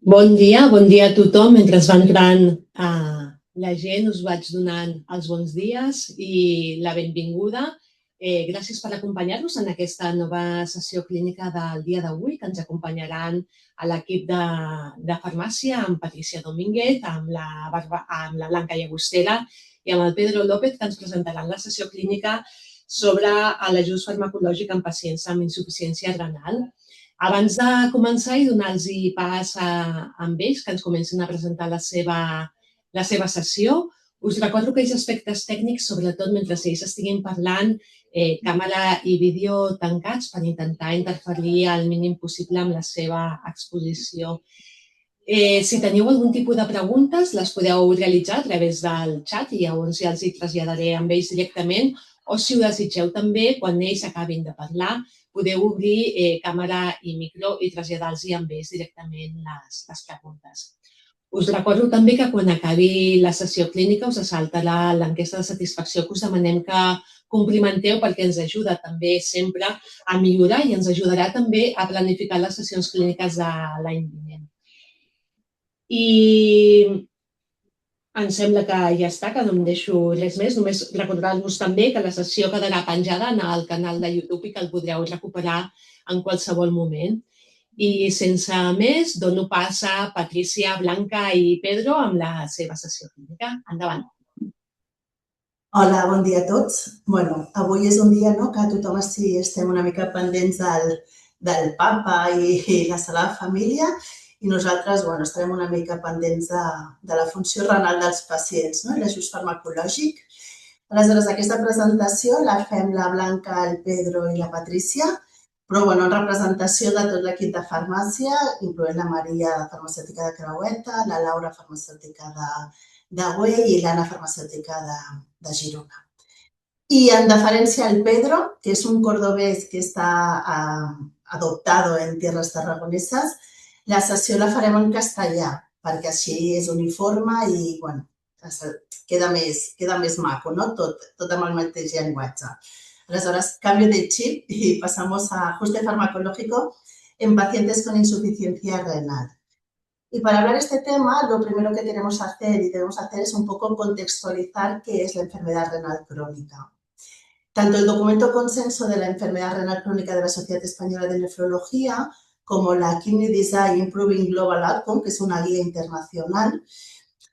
Bon dia a tothom. Mentre va entrant la gent, us vaig donant els bons dies i la benvinguda. Gràcies per acompanyar-nos en aquesta nova sessió clínica del dia d'avui, que ens acompanyaran a l'equip de farmàcia, amb Patricia Domínguez, amb la Blanca Llagostera i amb el Pedro López, que ens presentaran la sessió clínica sobre l'ajust farmacològic en pacients amb insuficiència renal. Abans de començar i donar-los pas amb ells, que ens comencin a presentar la seva sessió, us recordo aquells aspectes tècnics, sobretot mentre ells estiguin parlant, càmera i vídeo tancats per intentar interferir el mínim possible amb la seva exposició. Si teniu algun tipus de preguntes, les podeu realitzar a través del xat i llavors ja els hi traslladaré amb ells directament, o si ho desitgeu també, quan ells acabin de parlar, podeu obrir càmera i micro i traslladar-los amb ells directament les preguntes. Us recordo també que quan acabi la sessió clínica us saltarà l'enquesta de satisfacció que us demanem que complimenteu perquè ens ajuda també sempre a millorar i ens ajudarà també a planificar les sessions clíniques de l'any vinent. I em sembla que ja està, que no em deixo res més. Només recordar-vos també que la sessió quedarà penjada al canal de YouTube i que el podreu recuperar en qualsevol moment. I sense més, dono pas a Patricia, Blanca i Pedro amb la seva sessió clínica. Endavant. Hola, bon dia a tots. Avui és un dia que tothom estem una mica pendents del papa i la Sagrada Família i nosaltres estarem una mica pendents de la funció renal dels pacients, l'ajust farmacològic. Aleshores, aquesta presentació la fem la Blanca, el Pedro i la Patricia, però en representació de tot l'equip de farmàcia, incloent la Maria, farmacèutica de Creueta, la Laura, farmacèutica de Güell i l'Anna, farmacèutica de Girona. Y en deferència al Pedro, que es un cordobés que está adoptado en tierras tarragonesas, la sessió la farem en castellà, perquè així és uniforme i queda més maco, tot amb el mateix llenguatge. Aleshores, cambio de chip y pasamos a ajuste farmacológico en pacientes con insuficiencia renal. Y para hablar de este tema, lo primero que debemos hacer es un poco contextualizar qué es la enfermedad renal crónica. Tanto el documento consenso de la enfermedad renal crónica de la Sociedad Española de Nefrología como la Kidney Disease Improving Global Outcome, que es una guía internacional,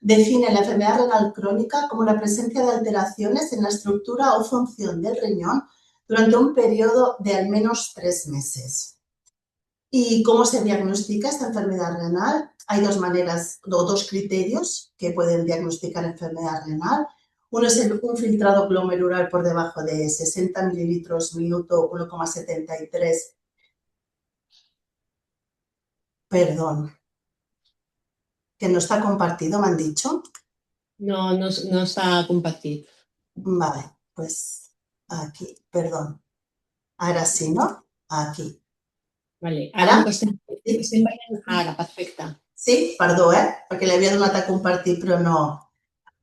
define la enfermedad renal crónica como la presencia de alteraciones en la estructura o función del riñón durante un periodo de al menos 3 meses. ¿Y cómo se diagnostica esta enfermedad renal? Hay dos maneras o dos criterios que pueden diagnosticar enfermedad renal. Uno es un filtrado glomerular por debajo de 60 mililitros minuto, 1,73. Perdón. ¿Que no está compartido, me han dicho? No està compartit. Vale, pues aquí, perdón. Ahora sí, ¿no? Aquí. Vale, ara estem veient ara, perfecte. Sí, perdó, perquè l'havia donat a compartir, però no.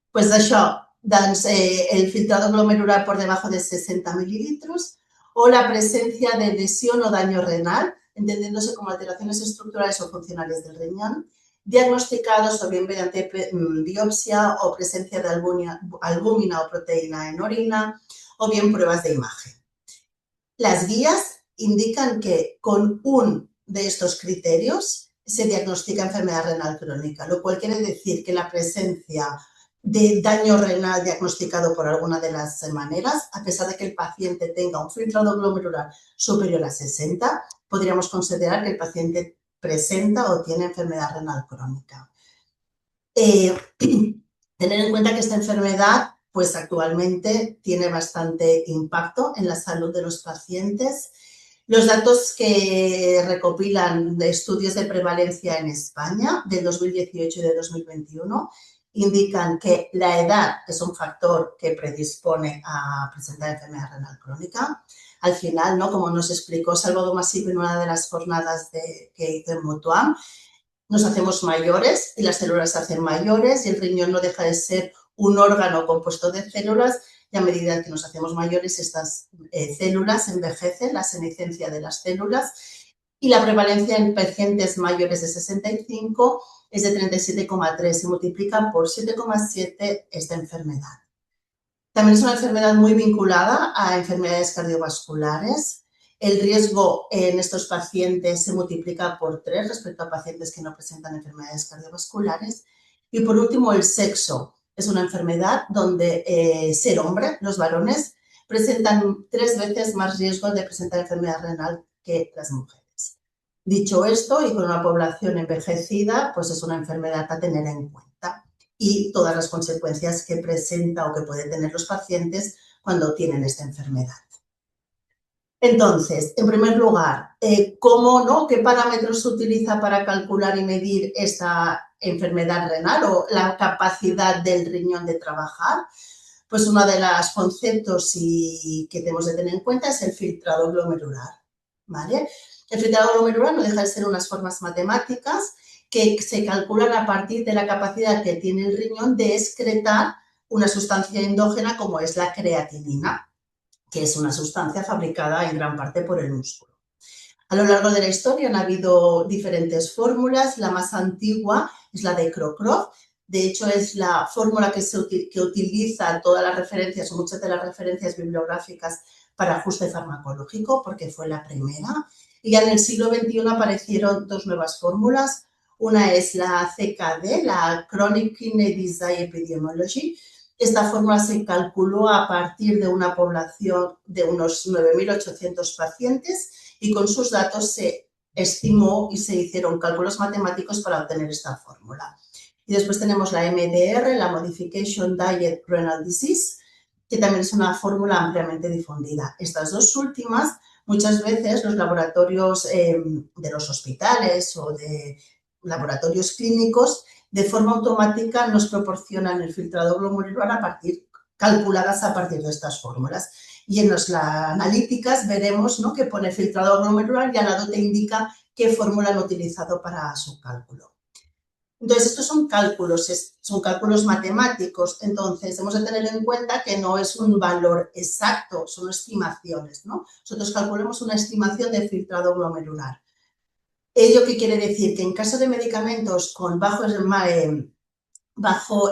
Pues això, doncs el filtrado glomerular por debajo de 60 mililitros o la presencia de lesión o daño renal, entendiéndose como alteraciones estructurales o funcionales del riñón, diagnosticados o bien mediante biopsia o presencia de albúmina o proteína en orina o bien pruebas de imagen. Las guías indican que con uno de estos criterios se diagnostica enfermedad renal crónica, lo cual quiere decir que la presencia de daño renal diagnosticado por alguna de las maneras, a pesar de que el paciente tenga un filtrado glomerular superior a 60, podríamos considerar que el paciente presenta o tiene enfermedad renal crónica. Tener en cuenta que esta enfermedad, pues actualmente tiene bastante impacto en la salud de los pacientes. Los datos que recopilan de estudios de prevalencia en España del 2018 y de 2021 indican que la edad es un factor que predispone a presentar enfermedad renal crónica. Al final, como nos explicó Salvador Masip en una de las jornadas que hizo en Mutuam, nos hacemos mayores y las células se hacen mayores y el riñón no deja de ser un órgano compuesto de células y a medida que nos hacemos mayores estas células envejecen, la senescencia de las células y la prevalencia en pacientes mayores de 65 es de 37,3, se multiplica por 7,7 esta enfermedad. También es una enfermedad muy vinculada a enfermedades cardiovasculares. El riesgo en estos pacientes se multiplica por 3 respecto a pacientes que no presentan enfermedades cardiovasculares. Y por último, el sexo. Es una enfermedad donde ser hombre, los varones, presentan 3 veces más riesgo de presentar enfermedad renal que las mujeres. Dicho esto, y con una población envejecida, pues es una enfermedad a tener en cuenta y todas las consecuencias que presenta o que pueden tener los pacientes cuando tienen esta enfermedad. Entonces, en primer lugar, ¿cómo, no? ¿Qué parámetros se utiliza para calcular y medir esta enfermedad renal o la capacidad del riñón de trabajar? Pues uno de los conceptos que tenemos de tener en cuenta es el filtrado glomerular, ¿vale? El filtrado glomerular no deja de ser unas formas matemáticas que se calculan a partir de la capacidad que tiene el riñón de excretar una sustancia endógena como es la creatinina, que es una sustancia fabricada en gran parte por el músculo. A lo largo de la historia han habido diferentes fórmulas. La más antigua es la de Crocroft. De hecho, es la fórmula que utiliza todas las referencias o muchas de las referencias bibliográficas para ajuste farmacológico, porque fue la primera. Y ya en el siglo XXI aparecieron 2 nuevas fórmulas. Una es la CKD, la Chronic Kidney Disease Epidemiology. Esta fórmula se calculó a partir de una población de unos 9.800 pacientes y con sus datos se estimó y se hicieron cálculos matemáticos para obtener esta fórmula. Y después tenemos la MDR, la Modification Diet Renal Disease, que también es una fórmula ampliamente difundida. Estas 2 últimas, muchas veces los laboratorios de los hospitales o de laboratorios clínicos de forma automática nos proporcionan el filtrado glomerular calculadas a partir de estas fórmulas. Y en las analíticas veremos, ¿no?, que pone filtrado glomerular y al lado te indica qué fórmula han utilizado para su cálculo. Entonces, estos son cálculos matemáticos. Entonces, hemos de tener en cuenta que no es un valor exacto, son estimaciones, ¿no? Nosotros calculamos una estimación de filtrado glomerular. ¿Ello qué quiere decir? Que en caso de medicamentos con bajo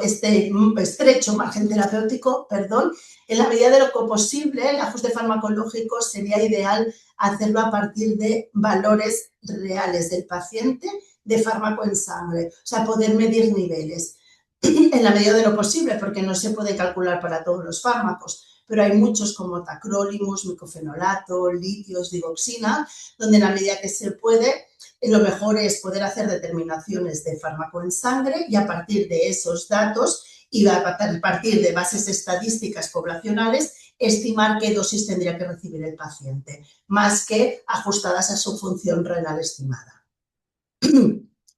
este estrecho margen terapéutico, en la medida de lo posible, el ajuste farmacológico sería ideal hacerlo a partir de valores reales del paciente de fármaco en sangre, o sea, poder medir niveles en la medida de lo posible, porque no se puede calcular para todos los fármacos, pero hay muchos como tacrolimus, micofenolato, litios, digoxina, donde en la medida que se puede, lo mejor es poder hacer determinaciones de fármaco en sangre y a partir de esos datos y a partir de bases estadísticas poblacionales estimar qué dosis tendría que recibir el paciente, más que ajustadas a su función renal estimada.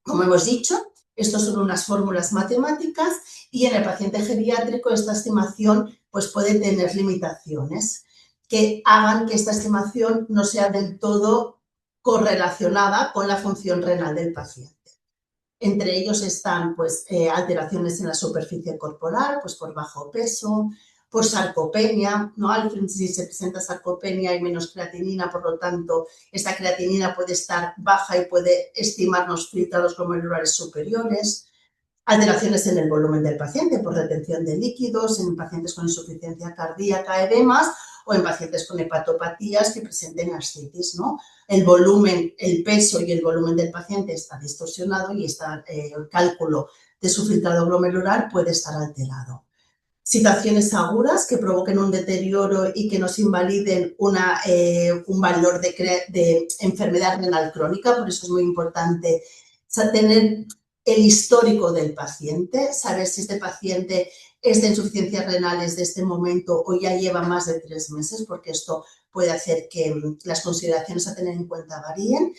Como hemos dicho, estas son unas fórmulas matemáticas y en el paciente geriátrico esta estimación pues, puede tener limitaciones que hagan que esta estimación no sea del todo correlacionada con la función renal del paciente. Entre ellos están pues, alteraciones en la superficie corporal, pues por bajo peso, por sarcopenia, ¿no? Si se presenta sarcopenia hay menos creatinina, por lo tanto, esta creatinina puede estar baja y puede estimarnos filtrados glomerulares superiores. Alteraciones en el volumen del paciente por retención de líquidos, en pacientes con insuficiencia cardíaca, edemas o en pacientes con hepatopatías que presenten ascitis, ¿no? El volumen, el peso y el volumen del paciente está distorsionado y el cálculo de su filtrado glomerular puede estar alterado. Situaciones agudas que provoquen un deterioro y que nos invaliden un valor de enfermedad renal crónica, por eso es muy importante tener el histórico del paciente, saber si este paciente es de insuficiencias renales de este momento o ya lleva más de 3 meses, porque esto puede hacer que las consideraciones a tener en cuenta varíen.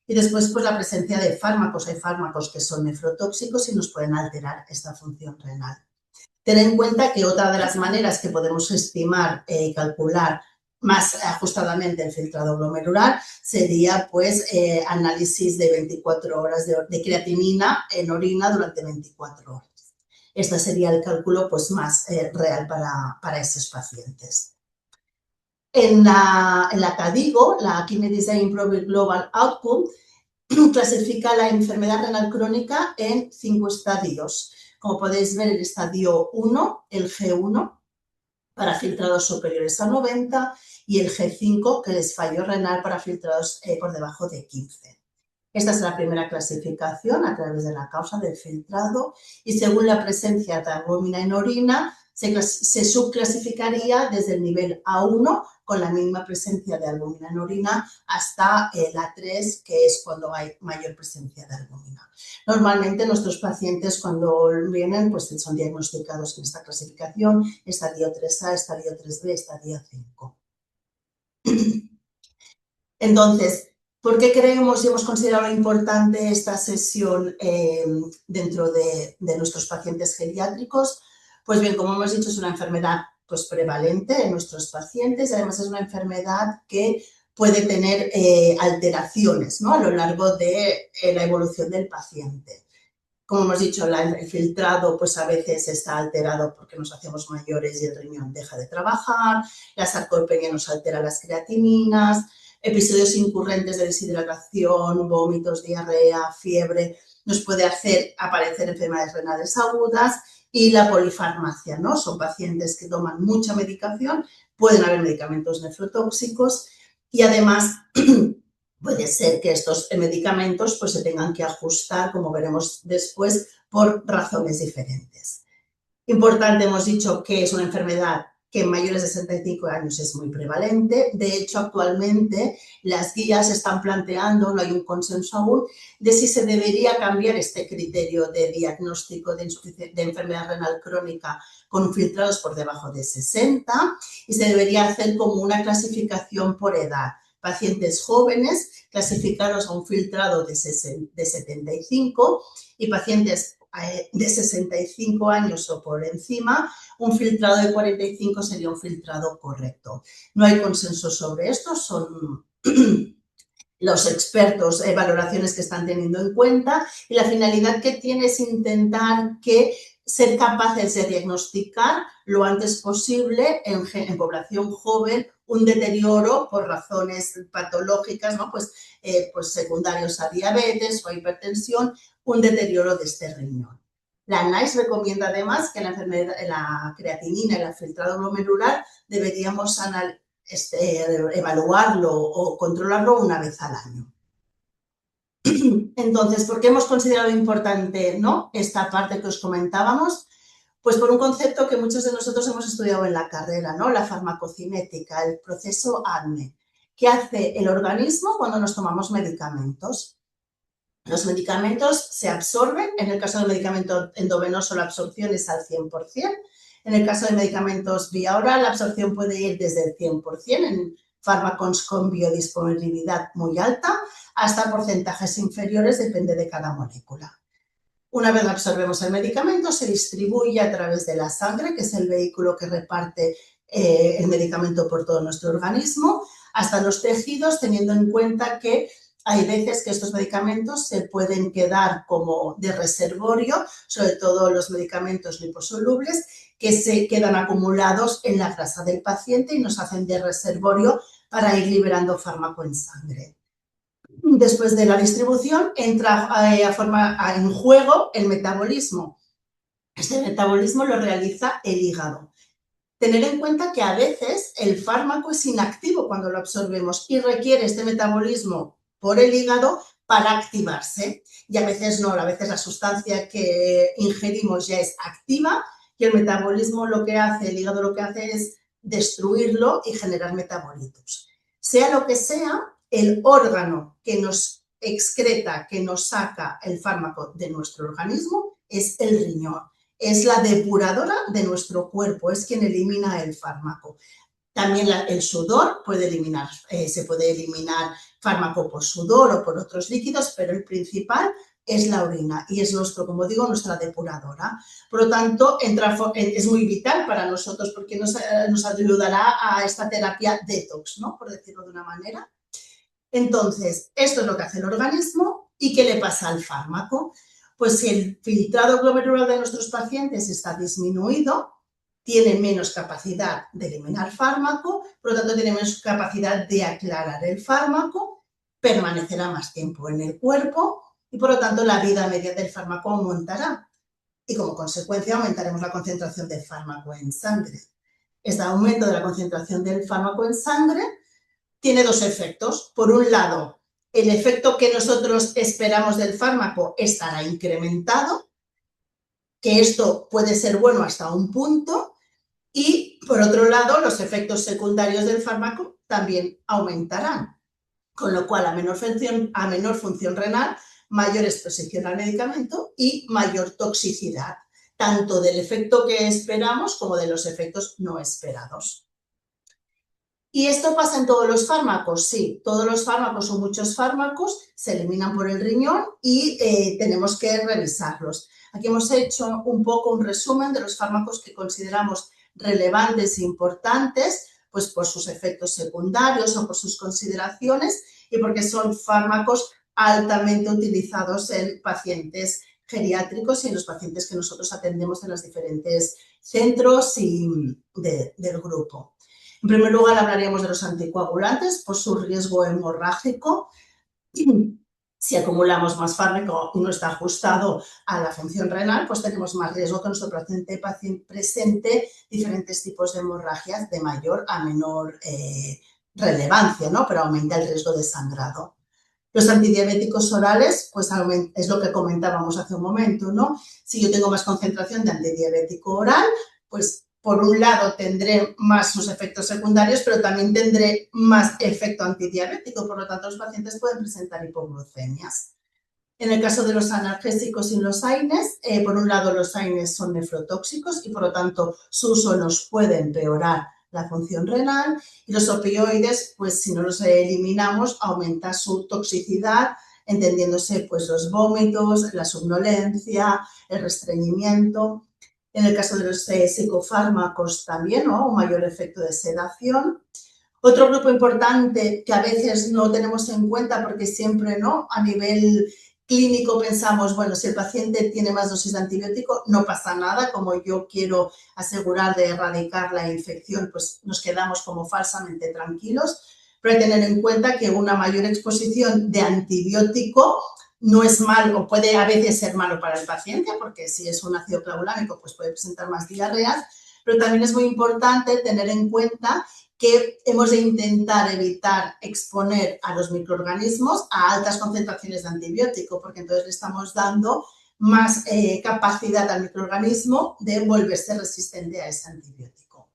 Y después, pues la presencia de fármacos. Hay fármacos que son nefrotóxicos y nos pueden alterar esta función renal. Ten en cuenta que otra de las maneras que podemos estimar y calcular más ajustadamente el filtrado glomerular sería pues análisis de 24 horas de creatinina en orina durante 24 horas. Este sería el cálculo pues más real para esos pacientes. En la KDIGO, la Kidney Disease Improved Global Outcome, clasifica la enfermedad renal crónica en 5 estadios. Como podéis ver, el estadio 1, el G1, para filtrados superiores a 90, y el G5, que es fallo renal para filtrados por debajo de 15. Esta es la primera clasificación a través de la causa del filtrado y según la presencia de albúmina en orina se subclasificaría desde el nivel A1 con la mínima presencia de albúmina en orina hasta el A3, que es cuando hay mayor presencia de albúmina. Normalmente nuestros pacientes cuando vienen pues son diagnosticados en esta clasificación, estadio 3A, estadio 3B, estadio 5. Entonces, ¿por qué creemos y hemos considerado importante esta sesión dentro de nuestros pacientes geriátricos? Pues bien, como hemos dicho, es una enfermedad pues, prevalente en nuestros pacientes y además es una enfermedad que puede tener alteraciones, ¿no?, a lo largo de la evolución del paciente. Como hemos dicho, el filtrado pues a veces está alterado porque nos hacemos mayores y el riñón deja de trabajar, la sarcopenia nos altera las creatininas, episodios incurrentes de deshidratación, vómitos, diarrea, fiebre, nos puede hacer aparecer enfermedades renales agudas y la polifarmacia, ¿no? Son pacientes que toman mucha medicación, pueden haber medicamentos nefrotóxicos y además puede ser que estos medicamentos pues, se tengan que ajustar, como veremos después, por razones diferentes. Importante, hemos dicho que es una enfermedad que en mayores de 65 años es muy prevalente. De hecho, actualmente las guías están planteando, no hay un consenso aún, de si se debería cambiar este criterio de diagnóstico de enfermedad renal crónica con filtrados por debajo de 60 y se debería hacer como una clasificación por edad. Pacientes jóvenes clasificados a un filtrado de 75 y pacientes de 65 años o por encima, un filtrado de 45 sería un filtrado correcto. No hay consenso sobre esto, son los expertos, valoraciones que están teniendo en cuenta y la finalidad que tiene es intentar ser capaces de diagnosticar lo antes posible en población joven un deterioro por razones patológicas, ¿no? pues secundarios a diabetes o a hipertensión, un deterioro de este riñón. La NICE recomienda además que la creatinina y el filtrado glomerular deberíamos evaluarlo o controlarlo una vez al año. Entonces, ¿por qué hemos considerado importante, ¿no?, esta parte que os comentábamos? Pues por un concepto que muchos de nosotros hemos estudiado en la carrera, ¿no?, la farmacocinética, el proceso ADME. ¿Qué hace el organismo cuando nos tomamos medicamentos? Los medicamentos se absorben, en el caso del medicamento endovenoso la absorción es al 100%, en el caso de medicamentos vía oral la absorción puede ir desde el 100% en fármacos con biodisponibilidad muy alta hasta porcentajes inferiores, depende de cada molécula. Una vez absorbemos el medicamento, se distribuye a través de la sangre, que es el vehículo que reparte el medicamento por todo nuestro organismo, hasta los tejidos, teniendo en cuenta que hay veces que estos medicamentos se pueden quedar como de reservorio, sobre todo los medicamentos liposolubles, que se quedan acumulados en la grasa del paciente y nos hacen de reservorio para ir liberando fármaco en sangre. Después de la distribución entra en juego el metabolismo. Este metabolismo lo realiza el hígado. Tener en cuenta que a veces el fármaco es inactivo cuando lo absorbemos y requiere este metabolismo por el hígado para activarse. Y a veces no, a veces la sustancia que ingerimos ya es activa y el metabolismo lo que hace, el hígado lo que hace es destruirlo y generar metabolitos. Sea lo que sea, el órgano que nos excreta, que nos saca el fármaco de nuestro organismo es el riñón. Es la depuradora de nuestro cuerpo, es quien elimina el fármaco. También el sudor se puede eliminar fármaco por sudor o por otros líquidos, pero el principal es la orina y es como digo, nuestra depuradora. Por lo tanto, es muy vital para nosotros porque nos ayudará a esta terapia detox, ¿no?, por decirlo de una manera. Entonces, esto es lo que hace el organismo. ¿Y qué le pasa al fármaco? Pues si el filtrado glomerular de nuestros pacientes está disminuido, tiene menos capacidad de eliminar fármaco, por lo tanto tiene menos capacidad de aclarar el fármaco, permanecerá más tiempo en el cuerpo y por lo tanto la vida media del fármaco aumentará y como consecuencia aumentaremos la concentración del fármaco en sangre. Este aumento de la concentración del fármaco en sangre tiene dos efectos. Por un lado, el efecto que nosotros esperamos del fármaco estará incrementado, que esto puede ser bueno hasta un punto, y por otro lado, los efectos secundarios del fármaco también aumentarán, con lo cual a menor función renal, mayor exposición al medicamento y mayor toxicidad, tanto del efecto que esperamos como de los efectos no esperados. ¿Y esto pasa en todos los fármacos? Sí, todos los fármacos o muchos fármacos se eliminan por el riñón y tenemos que revisarlos. Aquí hemos hecho un poco un resumen de los fármacos que consideramos relevantes e importantes, pues por sus efectos secundarios o por sus consideraciones y porque son fármacos altamente utilizados en pacientes geriátricos y en los pacientes que nosotros atendemos en los diferentes centros del grupo. En primer lugar, hablaríamos de los anticoagulantes por su riesgo hemorrágico. Si acumulamos más fármaco y no está ajustado a la función renal, pues tenemos más riesgo que nuestro paciente presente diferentes tipos de hemorragias de mayor a menor relevancia, ¿no? Pero aumenta el riesgo de sangrado. Los antidiabéticos orales, pues es lo que comentábamos hace un momento, ¿no? Si yo tengo más concentración de antidiabético oral, pues por un lado tendré más sus efectos secundarios, pero también tendré más efecto antidiabético, por lo tanto los pacientes pueden presentar hipoglucemias. En el caso de los analgésicos y los AINES, por un lado los AINES son nefrotóxicos y por lo tanto su uso nos puede empeorar la función renal y los opioides, pues si no los eliminamos, aumenta su toxicidad, entendiéndose pues los vómitos, la somnolencia, el restreñimiento. En el caso de los psicofármacos también, ¿no? Un mayor efecto de sedación. Otro grupo importante que a veces no tenemos en cuenta porque siempre, ¿no? A nivel clínico pensamos, bueno, si el paciente tiene más dosis de antibiótico, no pasa nada, como yo quiero asegurar de erradicar la infección, pues nos quedamos como falsamente tranquilos, pero hay que tener en cuenta que una mayor exposición de antibiótico no es malo, puede a veces ser malo para el paciente, porque si es un ácido clavulánico, pues puede presentar más diarreas, pero también es muy importante tener en cuenta que hemos de intentar evitar exponer a los microorganismos a altas concentraciones de antibiótico, porque entonces le estamos dando más capacidad al microorganismo de volverse resistente a ese antibiótico.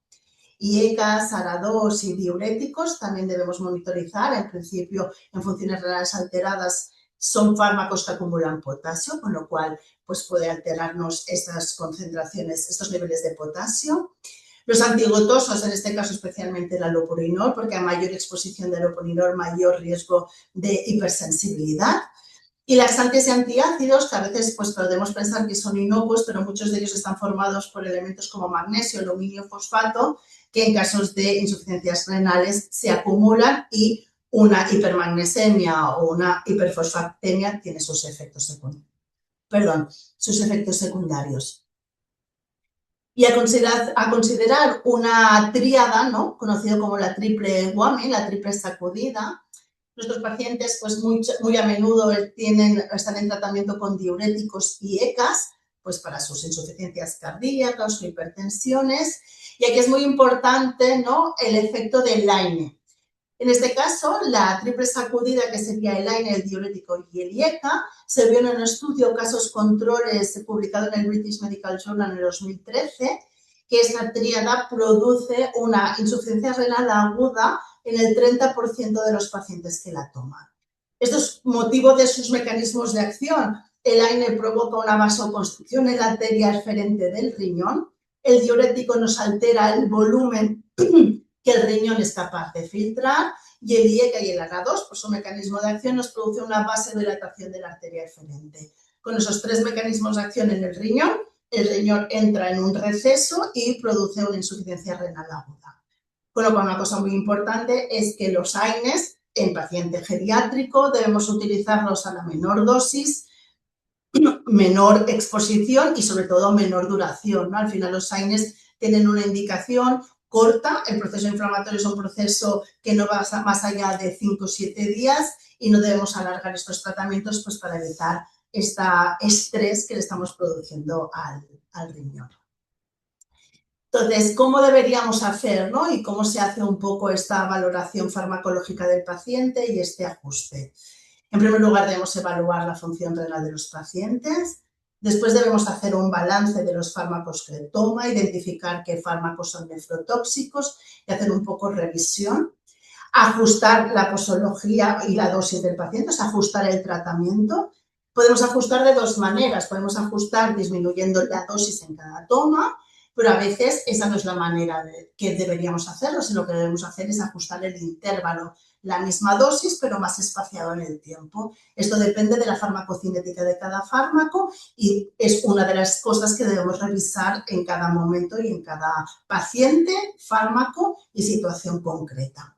IECA, SARA-2 y diuréticos también debemos monitorizar. En principio, en funciones renales alteradas, son fármacos que acumulan potasio, con lo cual pues puede alterarnos estas concentraciones, estos niveles de potasio. Los antigotosos, en este caso especialmente el alopurinol, porque a mayor exposición de alopurinol, mayor riesgo de hipersensibilidad. Y laxantes y antiácidos, que a veces pues, podemos pensar que son inocuos, pero muchos de ellos están formados por elementos como magnesio, aluminio, fosfato, que en casos de insuficiencias renales se acumulan y una hipermagnesemia o una hiperfosfatemia tiene sus efectos secundarios. Y a considerar una tríada, ¿no? Conocido como la triple whammy, la triple sacudida. Nuestros pacientes pues muy a menudo están en tratamiento con diuréticos y ECAs, pues para sus insuficiencias cardíacas o hipertensiones. Y aquí es muy importante, ¿no? El efecto del AINE. En este caso, la triple sacudida, que sería el AINE, el diurético y el IECA, se vio en un estudio casos controles publicado en el British Medical Journal en el 2013, que esta tríada produce una insuficiencia renal aguda en el 30% de los pacientes que la toman. Esto es motivo de sus mecanismos de acción. El AINE provoca una vasoconstricción en la arteria eferente del riñón. El diurético nos altera el volumen que el riñón es capaz de filtrar y el IECA y el ARA2, por su mecanismo de acción, nos produce una vasodilatación de la arteria eferente. Con esos tres mecanismos de acción en el riñón entra en un receso y produce una insuficiencia renal aguda. Con lo cual, una cosa muy importante es que los AINES en paciente geriátrico debemos utilizarlos a la menor dosis, menor exposición y sobre todo menor duración, ¿no? Al final los AINES tienen una indicación corta. El proceso inflamatorio es un proceso que no va más allá de 5 o 7 días y no debemos alargar estos tratamientos pues, para evitar este estrés que le estamos produciendo al riñón. Entonces, ¿cómo deberíamos hacer, ¿no? Y cómo se hace un poco esta valoración farmacológica del paciente y este ajuste. En primer lugar, debemos evaluar la función renal de los pacientes. Después debemos hacer un balance de los fármacos que toma, identificar qué fármacos son nefrotóxicos y hacer un poco revisión. Ajustar la posología y la dosis del paciente, o sea, ajustar el tratamiento. Podemos ajustar de dos maneras. Podemos ajustar disminuyendo la dosis en cada toma, pero a veces esa no es la manera que deberíamos hacerlo, sino lo que debemos hacer es ajustar el intervalo, la misma dosis, pero más espaciado en el tiempo. Esto depende de la farmacocinética de cada fármaco y es una de las cosas que debemos revisar en cada momento y en cada paciente, fármaco y situación concreta.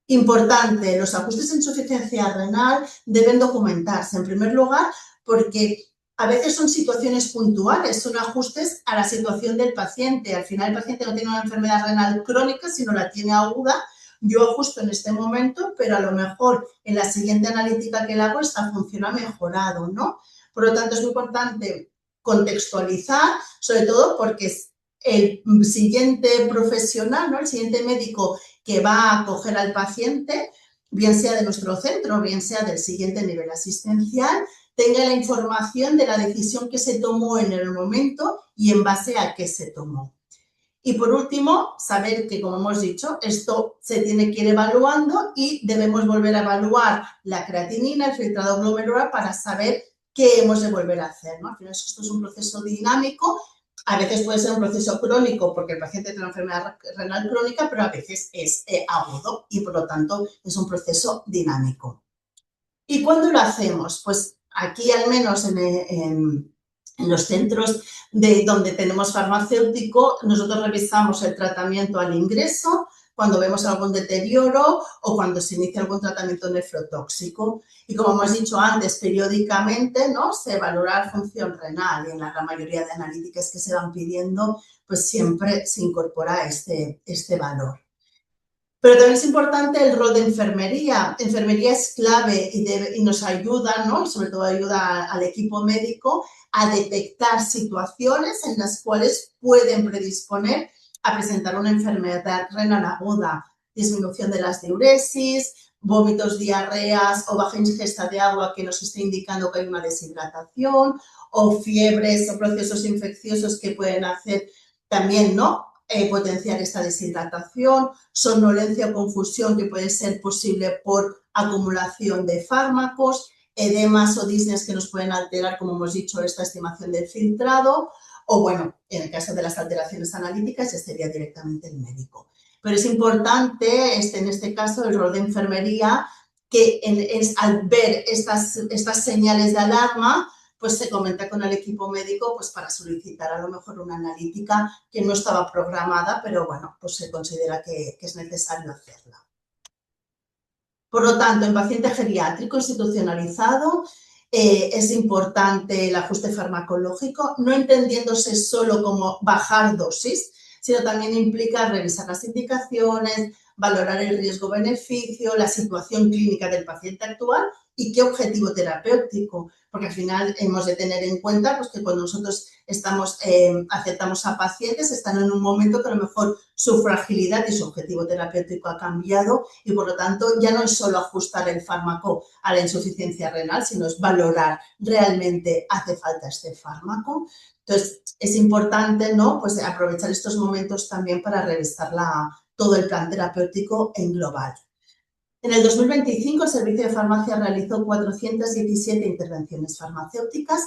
Importante, los ajustes de insuficiencia renal deben documentarse, en primer lugar, porque a veces son situaciones puntuales, son ajustes a la situación del paciente. Al final el paciente no tiene una enfermedad renal crónica, sino la tiene aguda. Yo ajusto en este momento, pero a lo mejor en la siguiente analítica que le hago esta función ha mejorado, ¿no? Por lo tanto, es muy importante contextualizar, sobre todo porque el siguiente profesional, ¿no? El siguiente médico que va a acoger al paciente, bien sea de nuestro centro, bien sea del siguiente nivel asistencial, tenga la información de la decisión que se tomó en el momento y en base a qué se tomó. Y por último, saber que, como hemos dicho, esto se tiene que ir evaluando y debemos volver a evaluar la creatinina, el filtrado glomerular, para saber qué hemos de volver a hacer, ¿no? Al final, esto es un proceso dinámico. A veces puede ser un proceso crónico porque el paciente tiene una enfermedad renal crónica, pero a veces es agudo y, por lo tanto, es un proceso dinámico. ¿Y cuándo lo hacemos? Pues aquí, al menos en los centros donde tenemos farmacéutico, nosotros revisamos el tratamiento al ingreso, cuando vemos algún deterioro o cuando se inicia algún tratamiento nefrotóxico. Y como hemos dicho antes, periódicamente, ¿no? Se valora la función renal y en la gran mayoría de analíticas que se van pidiendo, pues siempre se incorpora este valor. Pero también es importante el rol de enfermería. Enfermería es clave y nos ayuda, ¿no? Y sobre todo ayuda al equipo médico a detectar situaciones en las cuales pueden predisponer a presentar una enfermedad renal aguda, disminución de las diuresis, vómitos, diarreas o baja ingesta de agua que nos esté indicando que hay una deshidratación, o fiebres o procesos infecciosos que pueden hacer también, ¿no? Potenciar esta deshidratación, somnolencia o confusión que puede ser posible por acumulación de fármacos, edemas o disneas que nos pueden alterar, como hemos dicho, esta estimación del filtrado, o bueno, en el caso de las alteraciones analíticas ya sería directamente el médico. Pero es importante, en este caso, el rol de enfermería, que al ver estas señales de alarma, pues se comenta con el equipo médico pues para solicitar a lo mejor una analítica que no estaba programada, pero bueno, pues se considera que es necesario hacerla. Por lo tanto, en paciente geriátrico institucionalizado es importante el ajuste farmacológico, no entendiéndose solo como bajar dosis, sino también implica revisar las indicaciones, valorar el riesgo-beneficio, la situación clínica del paciente actual y qué objetivo terapéutico, porque al final hemos de tener en cuenta pues, que cuando nosotros aceptamos a pacientes, están en un momento que a lo mejor su fragilidad y su objetivo terapéutico ha cambiado y, por lo tanto, ya no es solo ajustar el fármaco a la insuficiencia renal, sino es valorar realmente hace falta este fármaco. Entonces, es importante, ¿no? Pues aprovechar estos momentos también para revisar todo el plan terapéutico en global. En el 2025, el Servicio de Farmacia realizó 417 intervenciones farmacéuticas,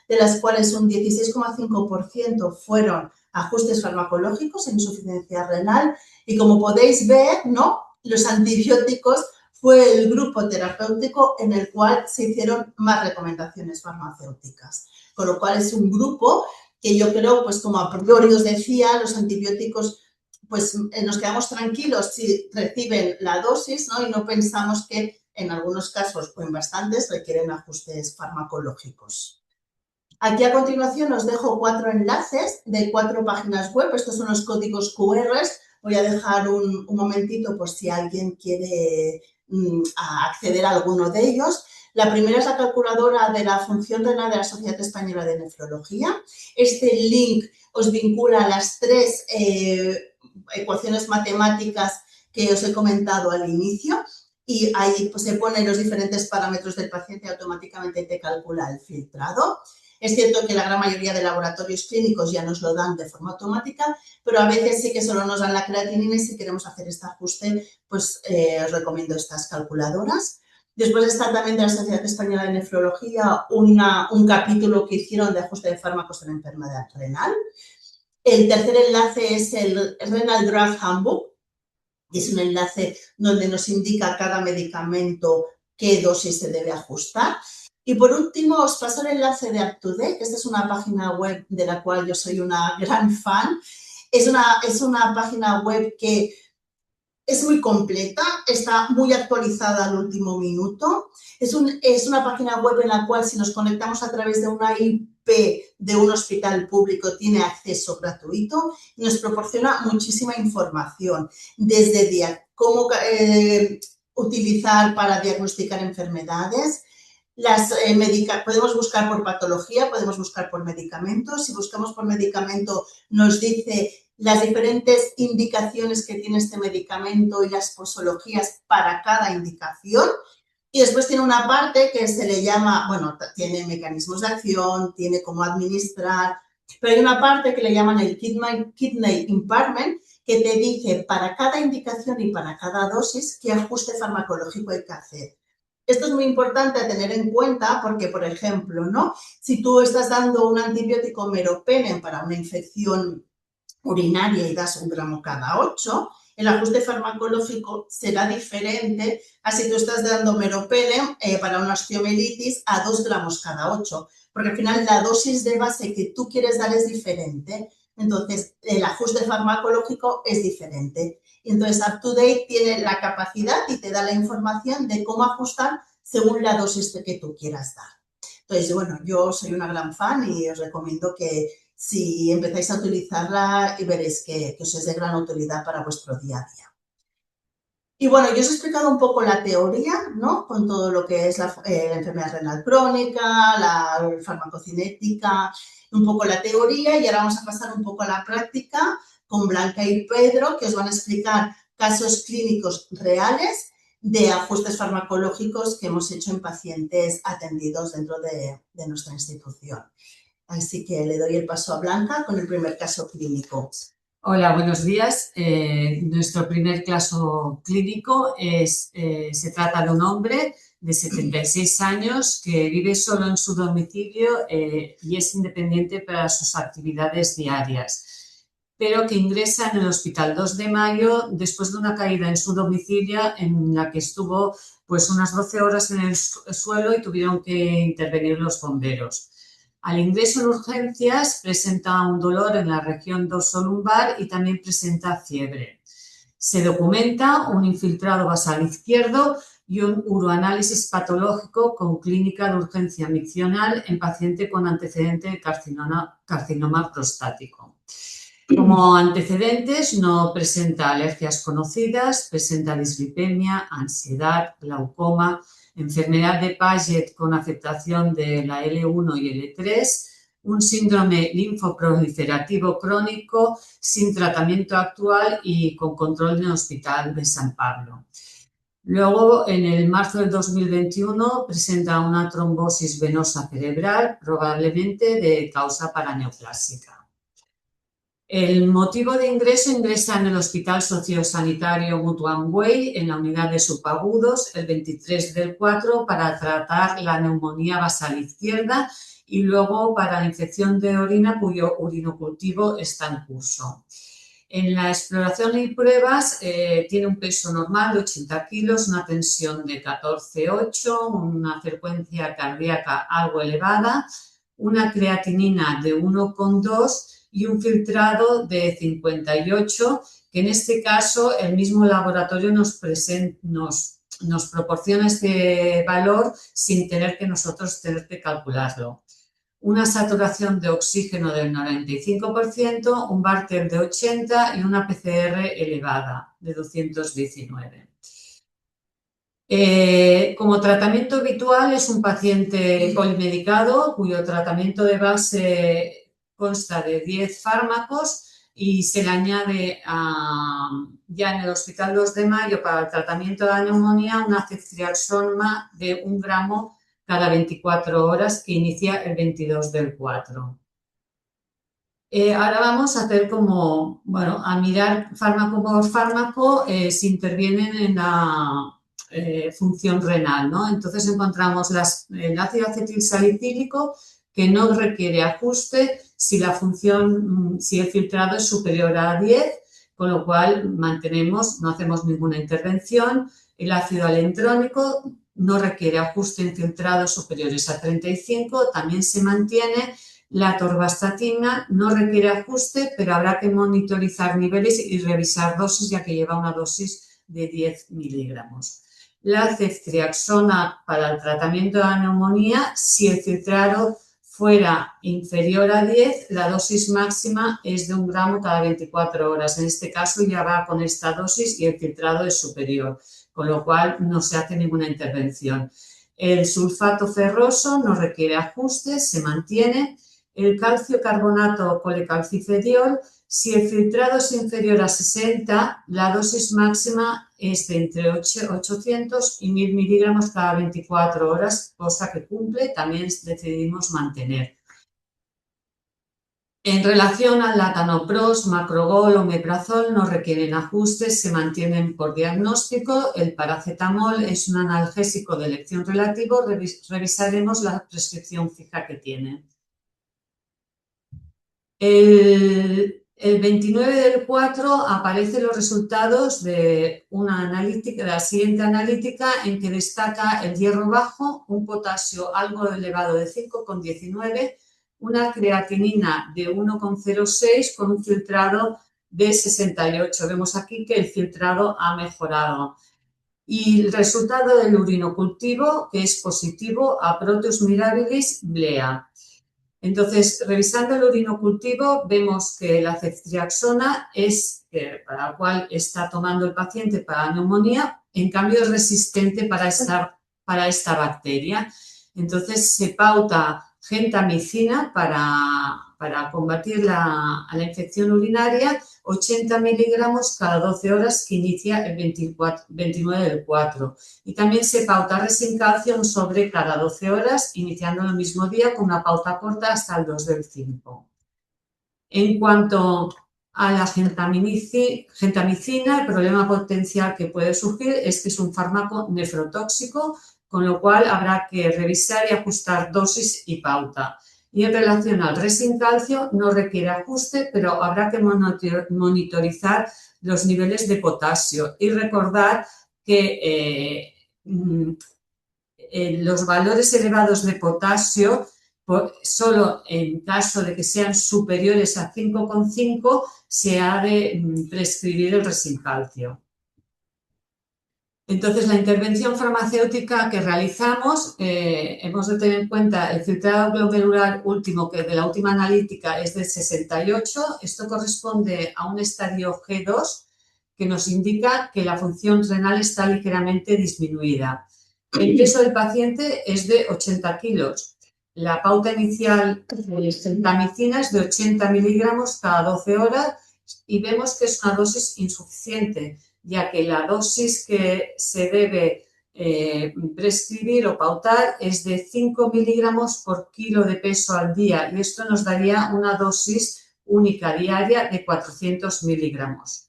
de las cuales un 16,5% fueron ajustes farmacológicos en insuficiencia renal y, como podéis ver, ¿no? Los antibióticos fue el grupo terapéutico en el cual se hicieron más recomendaciones farmacéuticas, con lo cual es un grupo que yo creo, pues como a priori os decía, los antibióticos pues nos quedamos tranquilos si reciben la dosis, ¿no? Y no pensamos que en algunos casos o en bastantes requieren ajustes farmacológicos. Aquí a continuación os dejo 4 enlaces de 4 páginas web. Estos son los códigos QR. Voy a dejar un momentito por si alguien quiere acceder a alguno de ellos. La primera es la calculadora de la función renal de la Sociedad Española de Nefrología. Este link os vincula a las 3 ecuaciones matemáticas que os he comentado al inicio y ahí pues, se ponen los diferentes parámetros del paciente y automáticamente te calcula el filtrado. Es cierto que la gran mayoría de laboratorios clínicos ya nos lo dan de forma automática, pero a veces sí que solo nos dan la creatinina y si queremos hacer este ajuste, pues os recomiendo estas calculadoras. Después está también de la Sociedad Española de Nefrología un capítulo que hicieron de ajuste de fármacos en la enfermedad renal. El tercer enlace es el Renal Drug Handbook, y es un enlace donde nos indica cada medicamento qué dosis se debe ajustar. Y por último, os paso el enlace de UpToDate, que esta es una página web de la cual yo soy una gran fan. Es una página web que es muy completa, está muy actualizada al último minuto. Es una página web en la cual si nos conectamos a través de una IP de un hospital público tiene acceso gratuito y nos proporciona muchísima información, desde cómo utilizar para diagnosticar enfermedades. Podemos buscar por patología, podemos buscar por medicamentos. Si buscamos por medicamento, nos dice las diferentes indicaciones que tiene este medicamento y las posologías para cada indicación. Y después tiene una parte que se le llama, bueno, tiene mecanismos de acción, tiene cómo administrar, pero hay una parte que le llaman el kidney impairment, que te dice para cada indicación y para cada dosis qué ajuste farmacológico hay que hacer. Esto es muy importante a tener en cuenta porque, por ejemplo, ¿no? Si tú estás dando un antibiótico meropenem para una infección urinaria y das 1 gramo cada 8, el ajuste farmacológico será diferente a si tú estás dando meropenem para una osteomielitis a 2 gramos cada 8, porque al final la dosis de base que tú quieres dar es diferente, entonces el ajuste farmacológico es diferente. Entonces UpToDate tiene la capacidad y te da la información de cómo ajustar según la dosis que tú quieras dar. Entonces, bueno, yo soy una gran fan y os recomiendo que si empezáis a utilizarla y veréis que os es de gran utilidad para vuestro día a día. Y bueno, yo os he explicado un poco la teoría, ¿no? Con todo lo que es la enfermedad renal crónica, la farmacocinética, un poco la teoría y ahora vamos a pasar un poco a la práctica con Blanca y Pedro, que os van a explicar casos clínicos reales de ajustes farmacológicos que hemos hecho en pacientes atendidos dentro de nuestra institución. Así que le doy el paso a Blanca con el primer caso clínico. Hola, buenos días. Nuestro primer caso clínico se trata de un hombre de 76 años que vive solo en su domicilio y es independiente para sus actividades diarias, pero que ingresa en el Hospital 2 de Mayo después de una caída en su domicilio en la que estuvo pues unas 12 horas en el suelo y tuvieron que intervenir los bomberos. Al ingreso en urgencias presenta un dolor en la región dorsolumbar y también presenta fiebre. Se documenta un infiltrado basal izquierdo y un uroanálisis patológico con clínica de urgencia miccional en paciente con antecedente de carcinoma prostático. Como antecedentes no presenta alergias conocidas, presenta dislipemia, ansiedad, glaucoma, enfermedad de Paget con afectación de la L1 y L3, un síndrome linfoproliferativo crónico sin tratamiento actual y con control en el Hospital de San Pablo. Luego, en el marzo del 2021, presenta una trombosis venosa cerebral, probablemente de causa paraneoplásica. El motivo de ingresa en el Hospital Sociosanitario Mutuam Way en la unidad de subagudos el 23 del 4 para tratar la neumonía basal izquierda y luego para la infección de orina cuyo urinocultivo está en curso. En la exploración y pruebas tiene un peso normal de 80 kilos, una tensión de 14,8, una frecuencia cardíaca algo elevada, una creatinina de 1,2 y un filtrado de 58, que en este caso el mismo laboratorio nos proporciona este valor sin tener que nosotros calcularlo. una saturación de oxígeno del 95%, un Bartel de 80 y una PCR elevada de 219. Como tratamiento habitual es un paciente polimedicado cuyo tratamiento de base consta de 10 fármacos y se le añade ya en el Hospital 2 de Mayo para el tratamiento de la neumonía una ceftriaxona de 1 gramo cada 24 horas que inicia el 22 del 4. Ahora vamos a hacer a mirar fármaco por fármaco si intervienen en la función renal, ¿no? Entonces encontramos el ácido acetilsalicílico que no requiere ajuste si el filtrado es superior a 10, con lo cual no hacemos ninguna intervención. El ácido alendrónico no requiere ajuste en filtrados superiores a 35, también se mantiene. La atorvastatina no requiere ajuste, pero habrá que monitorizar niveles y revisar dosis, ya que lleva una dosis de 10 miligramos. La ceftriaxona para el tratamiento de la neumonía, si el filtrado fuera inferior a 10, la dosis máxima es de 1 gramo cada 24 horas. En este caso ya va con esta dosis y el filtrado es superior, con lo cual no se hace ninguna intervención. El sulfato ferroso no requiere ajustes, se mantiene. El calcio carbonato colecalcifediol, si el filtrado es inferior a 60, la dosis máxima es de entre 800 y 1000 miligramos cada 24 horas, cosa que cumple, también decidimos mantener. En relación al latanoprost, macrogol o meprazol no requieren ajustes, se mantienen por diagnóstico. El paracetamol es un analgésico de elección relativo, revisaremos la prescripción fija que tiene. El 29 del 4 aparecen los resultados de la siguiente analítica en que destaca el hierro bajo, un potasio algo elevado de 5,19, una creatinina de 1,06 con un filtrado de 68. Vemos aquí que el filtrado ha mejorado. Y el resultado del urinocultivo, que es positivo a Proteus mirabilis blea. Entonces, revisando el urinocultivo, vemos que la ceftriaxona para la cual está tomando el paciente para la neumonía, en cambio es resistente para esta bacteria. Entonces, se pauta gentamicina para combatir a la infección urinaria, 80 miligramos cada 12 horas que inicia el 29 del 4. Y también se pauta resincalcio sobre cada 12 horas, iniciando el mismo día con una pauta corta hasta el 2 del 5. En cuanto a la gentamicina, el problema potencial que puede surgir es que es un fármaco nefrotóxico, con lo cual habrá que revisar y ajustar dosis y pauta. Y en relación al resincalcio, no requiere ajuste, pero habrá que monitorizar los niveles de potasio y recordar que los valores elevados de potasio, solo en caso de que sean superiores a 5,5, se ha de prescribir el resincalcio. Entonces, la intervención farmacéutica que realizamos, hemos de tener en cuenta el filtrado glomerular último, que de la última analítica es de 68. Esto corresponde a un estadio G2 que nos indica que la función renal está ligeramente disminuida. El peso del paciente es de 80 kilos. La pauta inicial de gentamicina es de 80 miligramos cada 12 horas y vemos que es una dosis insuficiente, ya que la dosis que se debe prescribir o pautar es de 5 miligramos por kilo de peso al día y esto nos daría una dosis única diaria de 400 miligramos.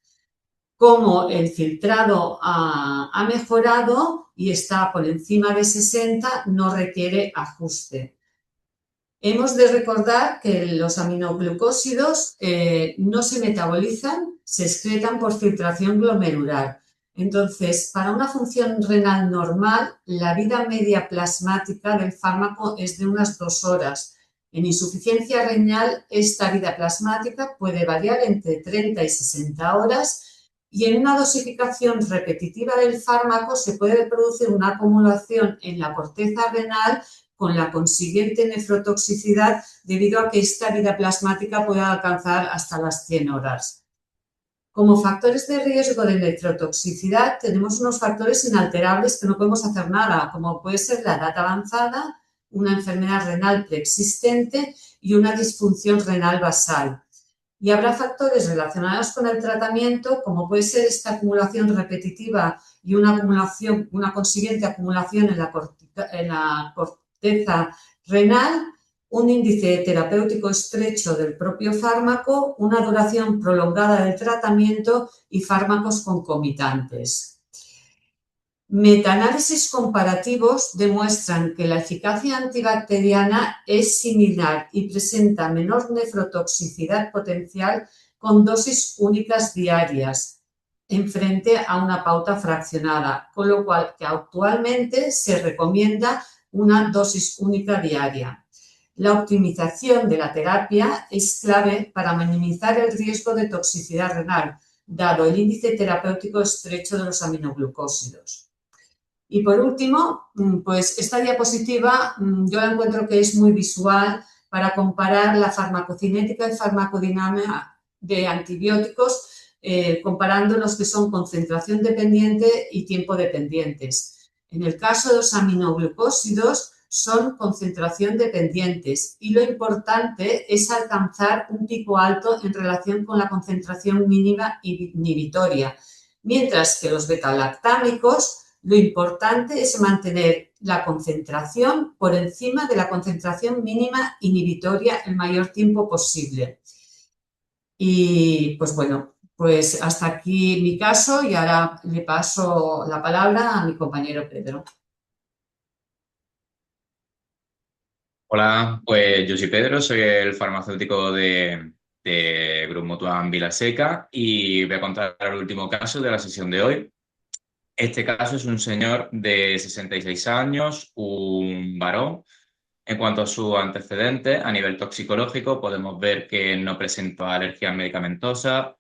Como el filtrado ha mejorado y está por encima de 60, no requiere ajuste. Hemos de recordar que los aminoglucósidos no se metabolizan, se excretan por filtración glomerular. Entonces, para una función renal normal, la vida media plasmática del fármaco es de unas 2 horas. En insuficiencia renal, esta vida plasmática puede variar entre 30 y 60 horas y en una dosificación repetitiva del fármaco se puede producir una acumulación en la corteza renal con la consiguiente nefrotoxicidad debido a que esta vida plasmática puede alcanzar hasta las 100 horas. Como factores de riesgo de nefrotoxicidad tenemos unos factores inalterables que no podemos hacer nada, como puede ser la edad avanzada, una enfermedad renal preexistente y una disfunción renal basal. Y habrá factores relacionados con el tratamiento, como puede ser esta acumulación repetitiva y una consiguiente acumulación en la corteza renal, un índice terapéutico estrecho del propio fármaco, una duración prolongada del tratamiento y fármacos concomitantes. Metaanálisis comparativos demuestran que la eficacia antibacteriana es similar y presenta menor nefrotoxicidad potencial con dosis únicas diarias en frente a una pauta fraccionada, con lo cual que actualmente se recomienda una dosis única diaria. La optimización de la terapia es clave para minimizar el riesgo de toxicidad renal, dado el índice terapéutico estrecho de los aminoglucósidos. Y por último, pues esta diapositiva yo la encuentro que es muy visual para comparar la farmacocinética y farmacodinámica de antibióticos, comparando los que son concentración dependiente y tiempo dependientes. En el caso de los aminoglucósidos son concentración dependientes y lo importante es alcanzar un pico alto en relación con la concentración mínima inhibitoria, mientras que los betalactámicos lo importante es mantener la concentración por encima de la concentración mínima inhibitoria el mayor tiempo posible. Y pues bueno, pues hasta aquí mi caso y ahora le paso la palabra a mi compañero Pedro. Hola, pues yo soy Pedro, soy el farmacéutico de Grup Mutuam Vilaseca y voy a contar el último caso de la sesión de hoy. Este caso es un señor de 66 años, un varón. En cuanto a su antecedente, a nivel toxicológico, podemos ver que no presenta alergia medicamentosa.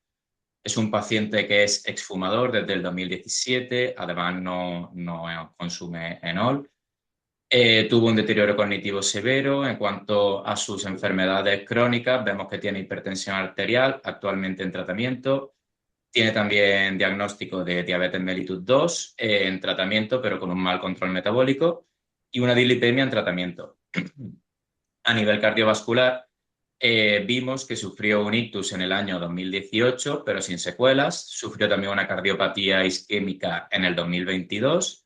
Es un paciente que es exfumador desde el 2017, además no consume enol. Tuvo un deterioro cognitivo severo. En cuanto a sus enfermedades crónicas, vemos que tiene hipertensión arterial, actualmente en tratamiento. Tiene también diagnóstico de diabetes mellitus 2 en tratamiento, pero con un mal control metabólico, y una dislipemia en tratamiento. A nivel cardiovascular, vimos que sufrió un ictus en el año 2018, pero sin secuelas. Sufrió también una cardiopatía isquémica en el 2022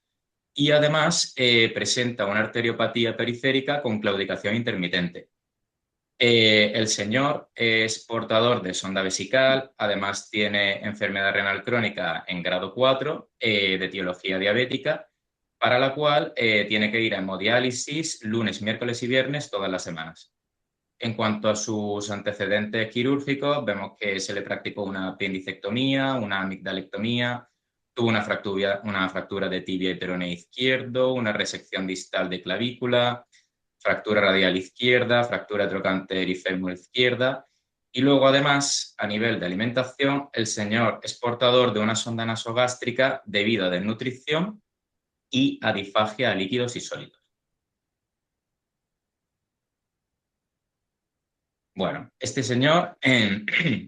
y además presenta una arteriopatía periférica con claudicación intermitente. El señor es portador de sonda vesical, además tiene enfermedad renal crónica en grado 4 de etiología diabética, para la cual tiene que ir a hemodiálisis lunes, miércoles y viernes todas las semanas. En cuanto a sus antecedentes quirúrgicos, vemos que se le practicó una apendicectomía, una amigdalectomía, tuvo una fractura de tibia y peroné izquierdo, una resección distal de clavícula, fractura radial izquierda, fractura trocánter y fémur izquierda. Y luego, además, a nivel de alimentación, el señor es portador de una sonda nasogástrica debido a desnutrición y a disfagia a líquidos y sólidos. Bueno, este señor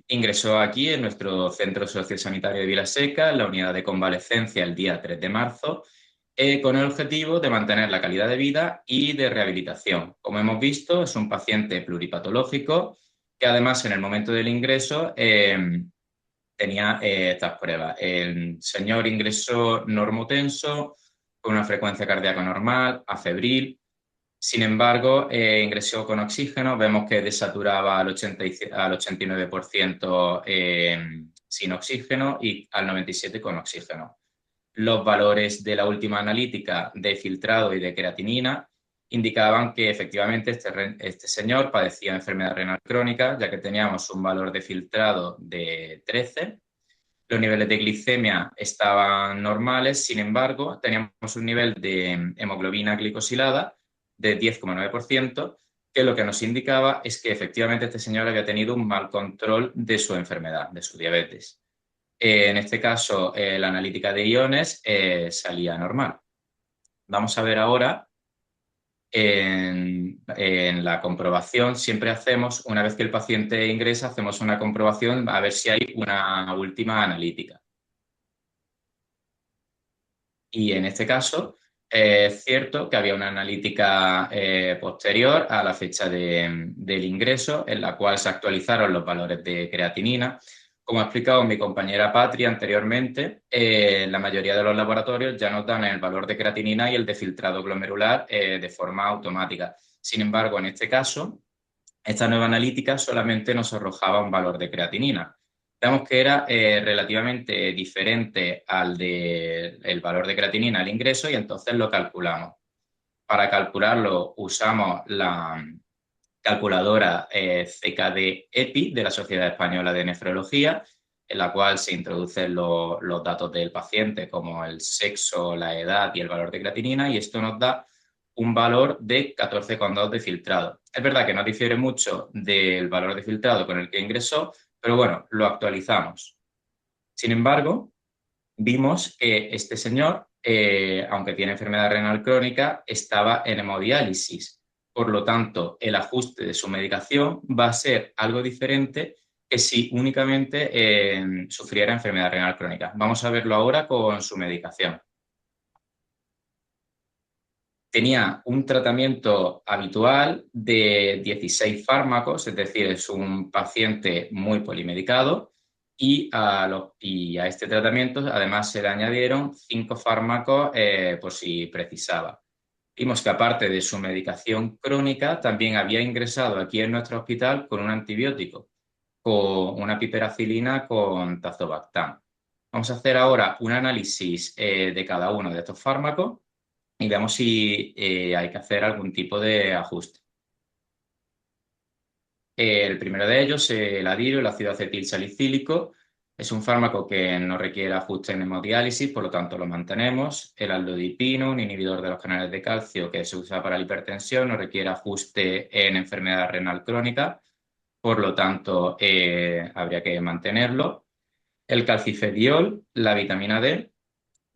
ingresó aquí en nuestro centro sociosanitario de Vilaseca, en la unidad de convalecencia, el día 3 de marzo, con el objetivo de mantener la calidad de vida y de rehabilitación. Como hemos visto, es un paciente pluripatológico que además en el momento del ingreso tenía estas pruebas. El señor ingresó normotenso, con una frecuencia cardíaca normal, afebril. Sin embargo, ingresó con oxígeno. Vemos que desaturaba al 89% sin oxígeno y al 97% con oxígeno. Los valores de la última analítica de filtrado y de creatinina indicaban que efectivamente este señor padecía enfermedad renal crónica, ya que teníamos un valor de filtrado de 13. Los niveles de glicemia estaban normales, sin embargo, teníamos un nivel de hemoglobina glicosilada de 10,9%, que lo que nos indicaba es que efectivamente este señor había tenido un mal control de su enfermedad, de su diabetes. En este caso, la analítica de iones salía normal. Vamos a ver ahora en la comprobación siempre hacemos, una vez que el paciente ingresa, hacemos una comprobación a ver si hay una última analítica. Y en este caso es cierto que había una analítica posterior a la fecha del ingreso, en la cual se actualizaron los valores de creatinina. Como ha explicado mi compañera Patria anteriormente, la mayoría de los laboratorios ya nos dan el valor de creatinina y el de filtrado glomerular de forma automática. Sin embargo, en este caso, esta nueva analítica solamente nos arrojaba un valor de creatinina. Vemos que era relativamente diferente al del valor de creatinina al ingreso y entonces lo calculamos. Para calcularlo usamos la calculadora CKD-EPI de la Sociedad Española de Nefrología, en la cual se introducen los datos del paciente como el sexo, la edad y el valor de creatinina, y esto nos da un valor de 14,2 de filtrado. Es verdad que no difiere mucho del valor de filtrado con el que ingresó, pero bueno, lo actualizamos. Sin embargo, vimos que este señor, aunque tiene enfermedad renal crónica, estaba en hemodiálisis. Por lo tanto, el ajuste de su medicación va a ser algo diferente que si únicamente sufriera enfermedad renal crónica. Vamos a verlo ahora con su medicación. Tenía un tratamiento habitual de 16 fármacos, es decir, es un paciente muy polimedicado, y a este tratamiento además se le añadieron 5 fármacos por si precisaba. Vimos que aparte de su medicación crónica, también había ingresado aquí en nuestro hospital con un antibiótico, con una piperacilina con tazobactam. Vamos a hacer ahora un análisis de cada uno de estos fármacos y veamos si hay que hacer algún tipo de ajuste. El primero de ellos, el Adiro, el ácido acetil salicílico, es un fármaco que no requiere ajuste en hemodiálisis, por lo tanto lo mantenemos. El aldodipino, un inhibidor de los canales de calcio que se usa para la hipertensión, no requiere ajuste en enfermedad renal crónica, por lo tanto habría que mantenerlo. El calcifediol, la vitamina D,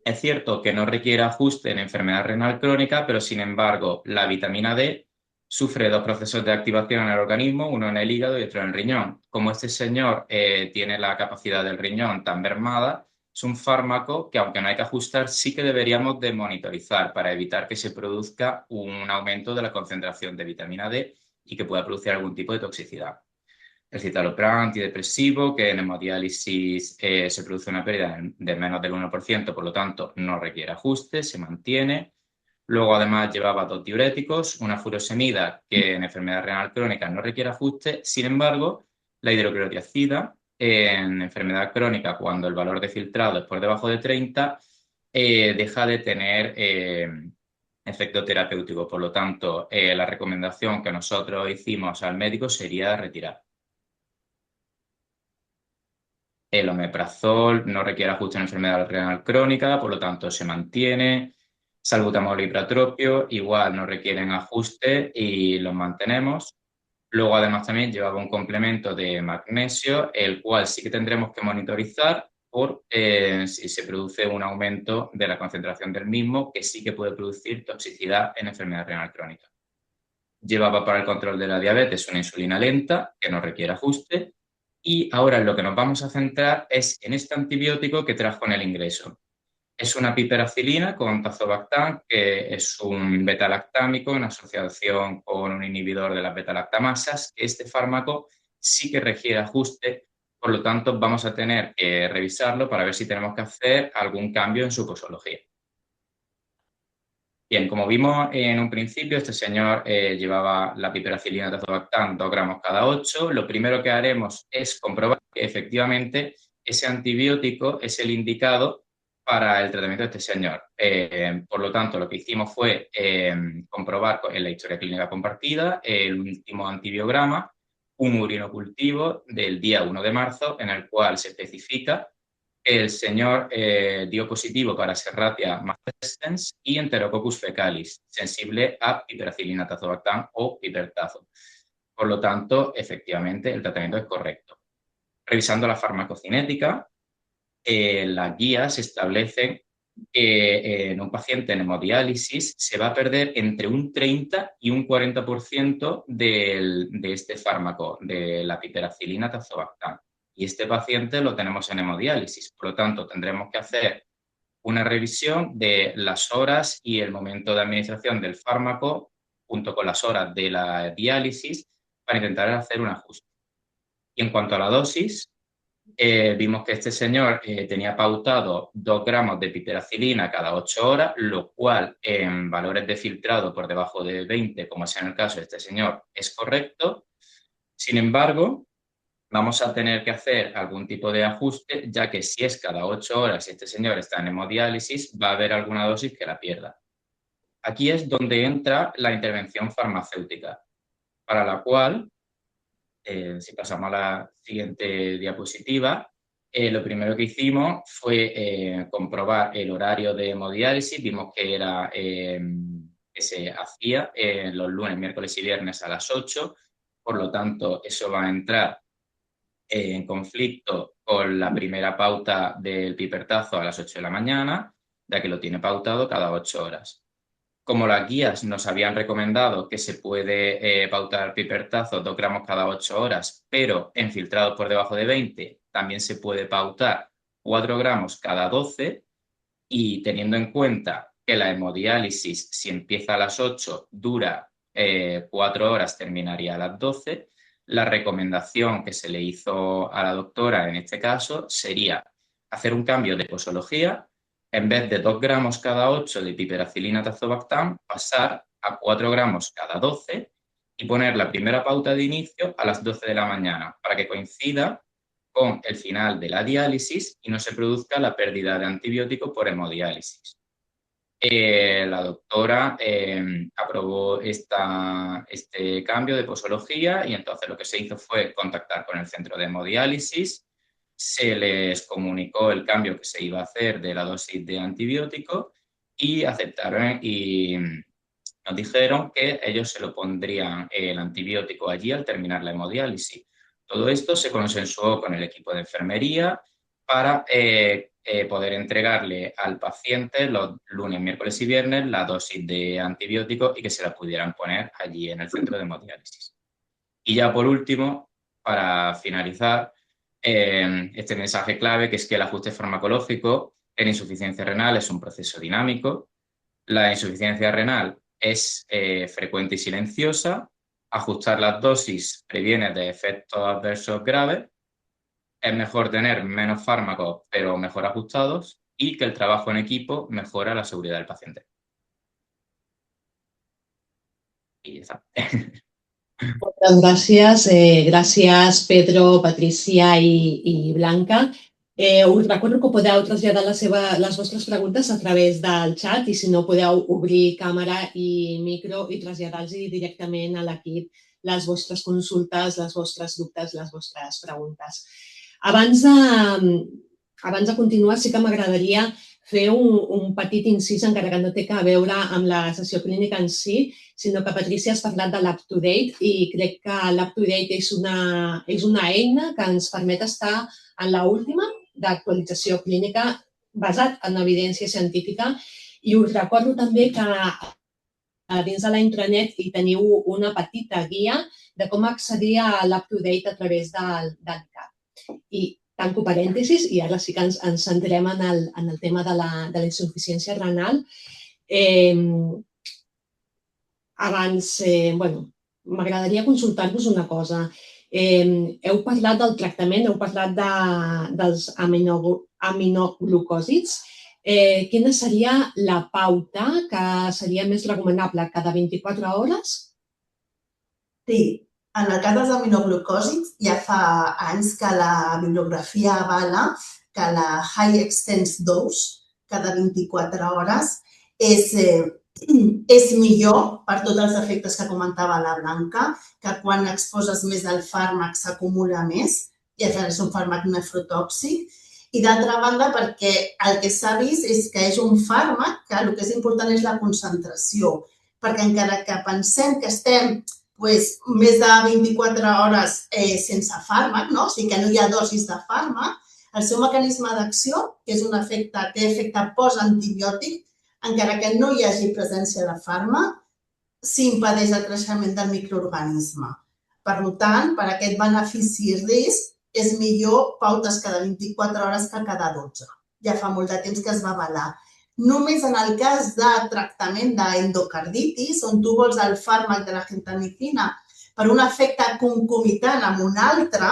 es cierto que no requiere ajuste en enfermedad renal crónica, pero sin embargo la vitamina D sufre 2 procesos de activación en el organismo, uno en el hígado y otro en el riñón. Como este señor tiene la capacidad del riñón tan mermada, es un fármaco que, aunque no hay que ajustar, sí que deberíamos de monitorizar para evitar que se produzca un aumento de la concentración de vitamina D y que pueda producir algún tipo de toxicidad. El citalopram antidepresivo, que en hemodiálisis se produce una pérdida de menos del 1%, por lo tanto no requiere ajuste, se mantiene. Luego además llevaba 2 diuréticos, una furosemida que en enfermedad renal crónica no requiere ajuste, sin embargo la hidroclorotiazida en enfermedad crónica, cuando el valor de filtrado es por debajo de 30, deja de tener efecto terapéutico. Por lo tanto, la recomendación que nosotros hicimos al médico sería retirar. El omeprazol no requiere ajuste en enfermedad renal crónica, por lo tanto se mantiene. Salbutamol y ipratropio igual no requieren ajuste y los mantenemos. Luego además también llevaba un complemento de magnesio, el cual sí que tendremos que monitorizar por si se produce un aumento de la concentración del mismo, que sí que puede producir toxicidad en enfermedad renal crónica. Llevaba para el control de la diabetes una insulina lenta, que no requiere ajuste. Y ahora en lo que nos vamos a centrar es en este antibiótico que trajo en el ingreso. Es una piperacilina con tazobactam, que es un betalactámico en asociación con un inhibidor de las betalactamasas. Este fármaco sí que requiere ajuste, por lo tanto vamos a tener que revisarlo para ver si tenemos que hacer algún cambio en su posología. Bien, como vimos en un principio, este señor llevaba la piperacilina tazobactam 2 gramos cada 8. Lo primero que haremos es comprobar que efectivamente ese antibiótico es el indicado para el tratamiento de este señor. Por lo tanto, lo que hicimos fue comprobar en la historia clínica compartida el último antibiograma, un urinocultivo del día 1 de marzo, en el cual se especifica el señor dio positivo para Serratia maltesens y Enterococcus fecalis, sensible a piperacilina tazobactam o pipertazo. Por lo tanto, efectivamente, el tratamiento es correcto. Revisando la farmacocinética, las guías establecen que en un paciente en hemodiálisis se va a perder entre un 30 y un 40% de este fármaco, de la piperacilina tazobactam. Y este paciente lo tenemos en hemodiálisis, por lo tanto tendremos que hacer una revisión de las horas y el momento de administración del fármaco junto con las horas de la diálisis para intentar hacer un ajuste. Y en cuanto a la dosis, vimos que este señor tenía pautado 2 gramos de piperacilina cada 8 horas, lo cual en valores de filtrado por debajo de 20, como es en el caso de este señor, es correcto. Sin embargo, vamos a tener que hacer algún tipo de ajuste, ya que si es cada 8 horas y este señor está en hemodiálisis, va a haber alguna dosis que la pierda. Aquí es donde entra la intervención farmacéutica, para la cual, si pasamos a la siguiente diapositiva, lo primero que hicimos fue comprobar el horario de hemodiálisis. Vimos que era que se hacía los lunes, miércoles y viernes a las 8, por lo tanto, eso va a entrar en conflicto con la primera pauta del pipertazo a las 8 de la mañana, ya que lo tiene pautado cada 8 horas. Como las guías nos habían recomendado que se puede pautar pipertazo 2 gramos cada 8 horas, pero en filtrados por debajo de 20 también se puede pautar 4 gramos cada 12, y teniendo en cuenta que la hemodiálisis, si empieza a las 8, dura 4 horas, terminaría a las 12, la recomendación que se le hizo a la doctora en este caso sería hacer un cambio de posología. En vez de 2 gramos cada 8 de piperacilina tazobactam, pasar a 4 gramos cada 12 y poner la primera pauta de inicio a las 12 de la mañana para que coincida con el final de la diálisis y no se produzca la pérdida de antibiótico por hemodiálisis. La doctora aprobó este cambio de posología y entonces lo que se hizo fue contactar con el centro de hemodiálisis, se les comunicó el cambio que se iba a hacer de la dosis de antibiótico y aceptaron y nos dijeron que ellos se lo pondrían el antibiótico allí al terminar la hemodiálisis. Todo esto se consensuó con el equipo de enfermería para poder entregarle al paciente los lunes, miércoles y viernes la dosis de antibiótico y que se la pudieran poner allí en el centro de hemodiálisis. Y ya por último, para finalizar, este mensaje clave, que es que el ajuste farmacológico en insuficiencia renal es un proceso dinámico. La insuficiencia renal es frecuente y silenciosa. Ajustar las dosis previene de efectos adversos graves. Es mejor tener menos fármacos, pero mejor ajustados, y que el trabajo en equipo mejora la seguridad del paciente. Y ya está. Moltes gràcies. Gràcies, Pedro, Patricia i Blanca. Us recordo que podeu traslladar les vostres preguntes a través del xat i si no podeu obrir càmera i micro i traslladar-los directament a l'equip les vostres consultes, les vostres dubtes, les vostres preguntes. Abans de continuar, sí que m'agradaria fer un petit incís, encara que no té a veure amb la sessió clínica en si, sinó que, Patricia, has parlat de l'UpToDate i crec que l'UpToDate és una eina que ens permet estar en l'última d'actualització clínica basat en evidència científica, i us recordo també que dins de la intranet hi teniu una petita guia de com accedir a l'UpToDate a través del CAP. I tanco parèntesis i ara sí que ens centrem en el tema de la insuficiència renal. Abans, m'agradaria consultar-vos una cosa. Heu parlat del tractament, heu parlat dels aminoglucòsids. Quina seria la pauta que seria més recomanable? Cada 24 hores? Sí. En el cas dels aminoglucòsids, ja fa anys que la bibliografia avala que la High Extense Dose, cada 24 hores, és millor per tots els efectes que comentava la Blanca, que quan exposes més el fàrmac s'acumula més, i és un fàrmac nefrotòxic. I d'altra banda, perquè el que s'ha vist és que és un fàrmac que el que és important és la concentració, perquè encara que pensem que estem més de 24 hores sense fàrmac, o sigui que no hi ha dosis de fàrmac, El seu mecanisme d'acció, que és té efecte postantibiòtic, encara que no hi hagi presència de fàrmac, s'impedeix el creixement del microorganisme. Per tant, per aquest benefici i risc, és millor pautes cada 24 hores que cada 12. Ja fa molt de temps que es va avalar. Només en el cas de tractament d'endocarditis, on tu vols el fàrmac de la gentamicina per un efecte concomitant amb un altre,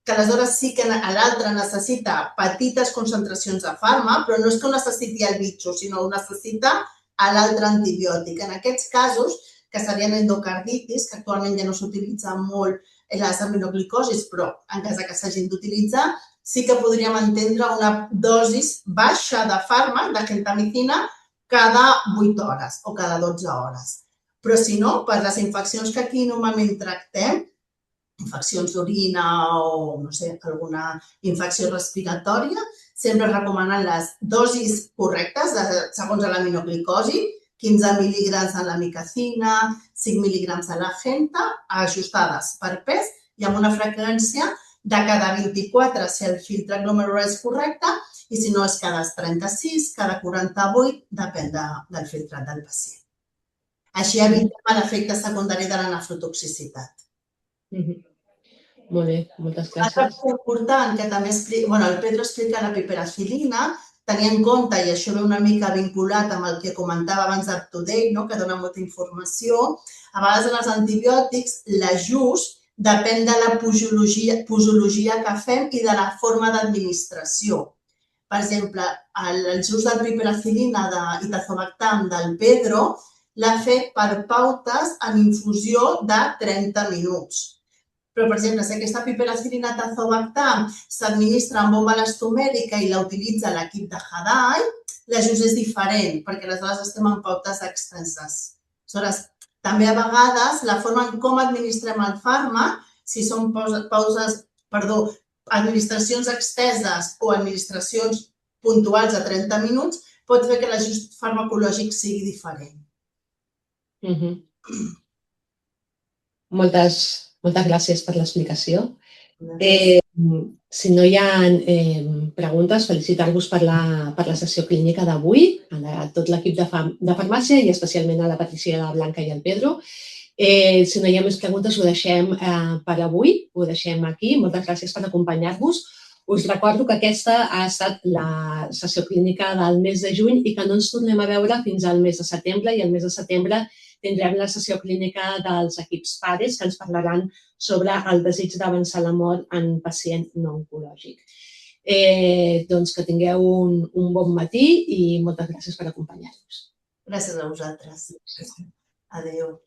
que aleshores sí que l'altre necessita petites concentracions de fàrmac, però no és que ho necessiti el bitxo, sinó ho necessita l'altre antibiòtic. En aquests casos, que serien endocarditis, que actualment ja no s'utilitza molt les aminoglicosis, però en cas que s'hagin d'utilitzar, sí que podríem entendre una dosis baixa de fàrmac, de gentamicina, cada 8 hores o cada 12 hores. Però si no, per les infeccions que aquí normalment tractem, infeccions d'orina o, no sé, alguna infecció respiratòria, sempre es recomanen les dosis correctes segons l'aminoglicosi, 15 mil·lígrams de la micacina, 5 mil·lígrams de la genta, ajustades per pes i amb una freqüència de cada 24 si el filtre glomerular és correcte i si no és cada 36, cada 48, depèn del filtrat del pacient. Així evitem l'efecte secundari de la nefrotoxicitat. Molt bé, moltes gràcies. Altra cosa important que també el Pedro explica la piperacilina, tenir en compte, i això ve una mica vinculat amb el que comentava abans d'UpToDate, que dona molta informació, a vegades en els antibiòtics l'ajust depèn de la posologia que fem i de la forma d'administració. Per exemple, l'ajust de piperacilina i tazobactam del Pedro l'ha fet per pautes en infusió de 30 minuts. Però, per exemple, si aquesta piperacilina tazobactam s'administra amb bomba elastomèrica i la utilitza l'equip de Hadai, l'ajust és diferent, perquè aleshores estem en pautes extenses. Aleshores, també a vegades la forma en com administrem el fàrmac, si són administracions exteses o administracions puntuals de 30 minuts, pot fer que l'ajust farmacològic sigui diferent. Moltes gràcies per l'explicació. Si no hi ha preguntes, felicitar-vos per la sessió clínica d'avui, a tot l'equip de farmàcia i especialment a la Patricia, la Blanca i el Pedro. Si no hi ha més preguntes, ho deixem per avui, ho deixem aquí. Moltes gràcies per acompanyar-vos. Us recordo que aquesta ha estat la sessió clínica del mes de juny i que no ens tornem a veure fins al mes de setembre, i al mes de setembre tindrem la sessió clínica dels equips PADES que ens parlaran sobre el desig d'avançar la mort en pacient no oncològic. Doncs que tingueu un bon matí i moltes gràcies per acompanyar-nos. Gràcies a vosaltres. Adéu.